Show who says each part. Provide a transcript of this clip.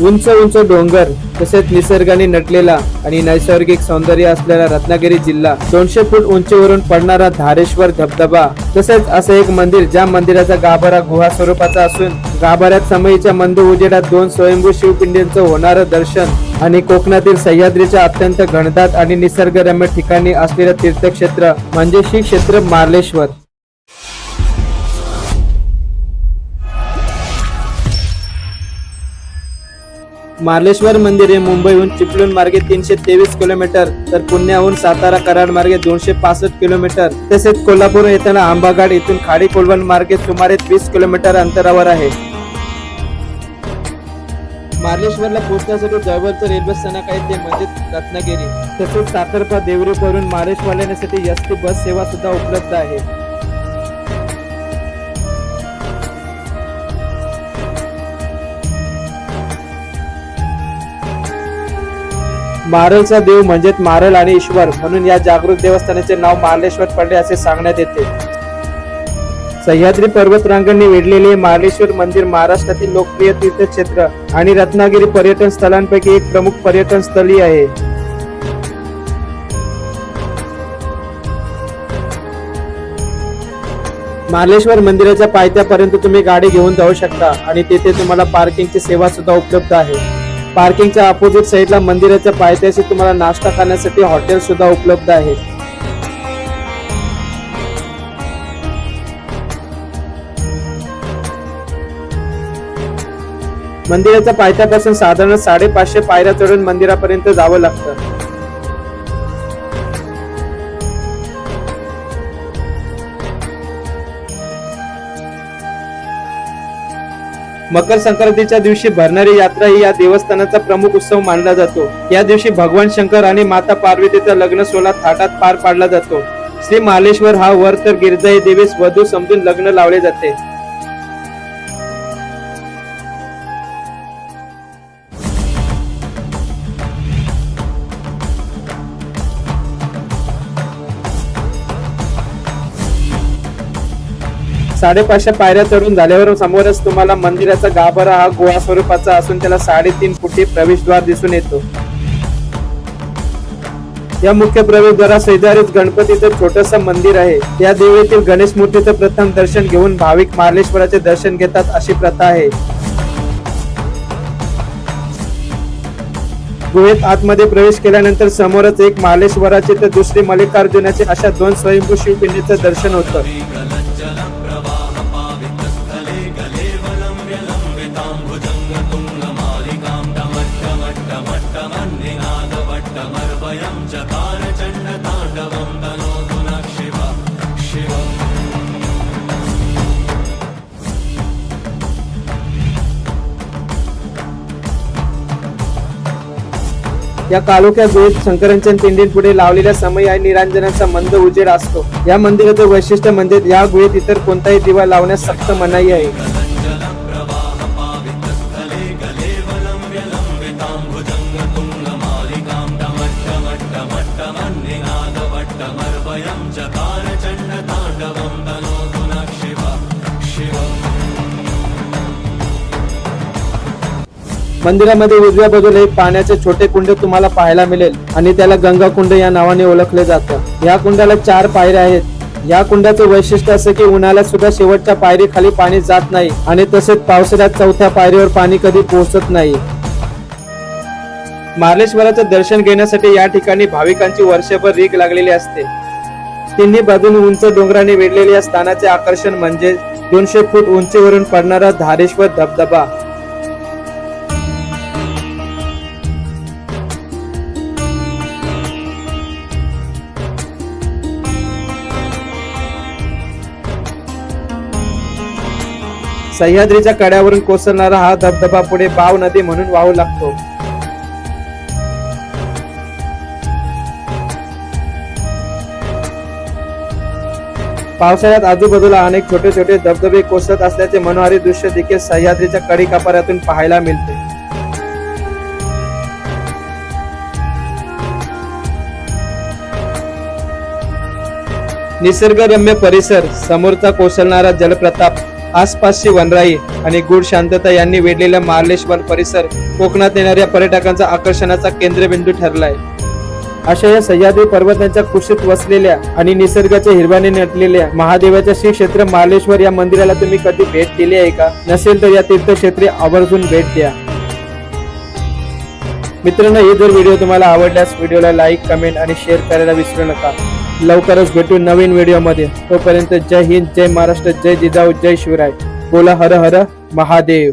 Speaker 1: उंच उंच डोंगर तसेच निसर्गाने नटलेला आणि नैसर्गिक सौंदर्य असलेला रत्नागिरी जिल्हा, 200 फूट उंचीवरून पडणारा धारेश्वर धबधबा, तसेच असं एक मंदिर ज्या मंदिराचा गाभारा गुहा स्वरूपाचा असून गाभाऱ्यात समयीच्या मंद उजेडात 2 स्वयंभू शिवपिंडींचं होणारं दर्शन आणि कोकणातील सह्याद्रीच्या अत्यंत घनदाट आणि निसर्गरम्य ठिकाणी असलेलं तीर्थक्षेत्र म्हणजे श्री क्षेत्र मार्लेश्वर. मार्लेश्वर मंदिर हे मुंबईहून चिपळूण मार्गे 323 किलोमीटर, तर पुण्याहून सातारा कराड मार्गे 265 किलोमीटर, तसेच कोल्हापूर येताना आंबाघाट येथून खाडी कोळवण मार्गे सुमारे 30 किलोमीटर अंतरावर आहे. मार्लेश्वरला पोहोचण्यासाठी जवळचं रेल्वे स्थानक आहे ते म्हणजे रत्नागिरी. तसेच साखरपा देवरीवरून मार्लेश्वरला येण्यासाठी एसटी बस सेवा सुद्धा उपलब्ध आहे. मारलचा देव म्हणजेच मारल आणि ईश्वर म्हणून या जागृत देवस्थानाचे नाव मार्लेश्वर पडले असे सांगण्यात येते. सह्याद्री पर्वतरांगांनी वेढलेले मार्लेश्वर मंदिर महाराष्ट्रातील लोकप्रिय तीर्थक्षेत्र आणि रत्नागिरी पर्यटन स्थळांपैकी एक प्रमुख पर्यटन स्थळी आहे. मार्लेश्वर मंदिराच्या पायथ्यापर्यंत तुम्ही गाडी घेऊन जाऊ शकता आणि तेथे तुम्हाला पार्किंगची सेवा सुद्धा उपलब्ध आहे. पार्किंगच्या अपोजिट साइडला मंदिराच्या पायथ्याशी तुम्हाला नाश्ता खाण्यासाठी हॉटेल सुद्धा उपलब्ध आहे. मंदिराच्या पायथ्यापासून साधारण 550 पायऱ्या चढून मंदिरापर्यंत जावं लागतं. मकर संक्रांतीच्या दिवशी भरणारी यात्रा ही या देवस्थानाचा प्रमुख उत्सव मानला जातो. या दिवशी भगवान शंकर आणि माता पार्वतीचा लग्न सोहळा थाटात पार पाडला जातो. श्री मार्लेश्वर हा वर तर गिरजाई देवीस वधू समजून लग्न लावले जाते. ,550 पायऱ्या चढून झाल्यावर समोरच तुम्हाला मंदिराचा गाभारा हा गुहा स्वरूपाचा असून त्याला 3.5 फुटी प्रवेशद्वार दिसून येतो. या मुख्य प्रवेशद्वारा शेजारीच गणपतीचं छोटस मंदिर आहे. या देवीतील गणेश मूर्तीचं प्रथम दर्शन घेऊन भाविक मार्लेश्वराचे दर्शन घेतात अशी प्रथा आहे. गुहेत आतमध्ये प्रवेश केल्यानंतर समोरच एक मार्लेश्वराचे तर दुसरी मल्लिकार्जुनाचे अशा 2 स्वयंभू शिवपिंडीचं दर्शन होतं. या कालोख्या गुहेत शंकरांच्या पिंडींपुढे लावलेल्या समई आणि निरांजनाचा मंद उजेड असतो. या मंदिराचं वैशिष्ट्य म्हणजे या गुहेत इतर कोणताही दिवा लावण्यास सक्त मनाई आहे. मंदिरामध्ये उजव्या बाजूला एक पाण्याचे छोटे कुंड तुम्हाला पाहायला मिळेल आणि त्याला गंगा कुंड या नावाने ओळखले जातं. या कुंडाला 4 पायऱ्या आहेत. या कुंडाचं वैशिष्ट्य असं की उन्हाळ्यात सुद्धा शेवटच्या पायरी खाली पाणी जात नाही आणि तसेच पावसाळ्यात 4थ्या पायरीवर पाणी कधी पोहोचत नाही. मार्लेश्वराचं दर्शन घेण्यासाठी या ठिकाणी भाविकांची वर्षभर रीघ लागलेली असते. तिन्ही बाजूने उंच डोंगराने वेढलेल्या या स्थानाचे आकर्षण म्हणजे 200 फूट उंचीवरून पडणारा धारेश्वर धबधबा. सह्याद्रीच्या कड्यावरून कोसळणारा हा धबधबा पुढे बाव नदी म्हणून वाहू लागतो. पावसाळ्यात आजूबाजूला अनेक छोटे छोटे धबधबे कोसळत असल्याचे मनोहारी दृश्य देखील सह्याद्रीच्या कडी कापाऱ्यातून पाहायला मिळते. निसर्गरम्य परिसर, समोरचा कोसळणारा जलप्रताप, आसपासची वनराई आणि गूढ शांतता यांनी वेढलेला मार्लेश्वर परिसर कोकणात येणाऱ्या पर्यटकांचा आकर्षणाचा केंद्रबिंदू ठरलाय. अशा या सह्याद्री पर्वतांच्या कुशीत वसलेल्या आणि निसर्गाच्या हिरव्याने नटलेल्या महादेवाच्या श्री क्षेत्र मार्लेश्वर या मंदिराला तुम्ही कधी भेट दिली आहे का? नसेल तर या तीर्थक्षेत्री आवर्जून भेट द्या. मित्रांनो, ही जर व्हिडिओ तुम्हाला आवडल्यास व्हिडिओला लाईक, कमेंट आणि शेअर करायला विसरू नका. लवकरच भेटू नवीन व्हिडिओमध्ये. तोपर्यंत जय हिंद, जय महाराष्ट्र, जय जिजाऊ, जय शिवराय. बोला हर हर महादेव.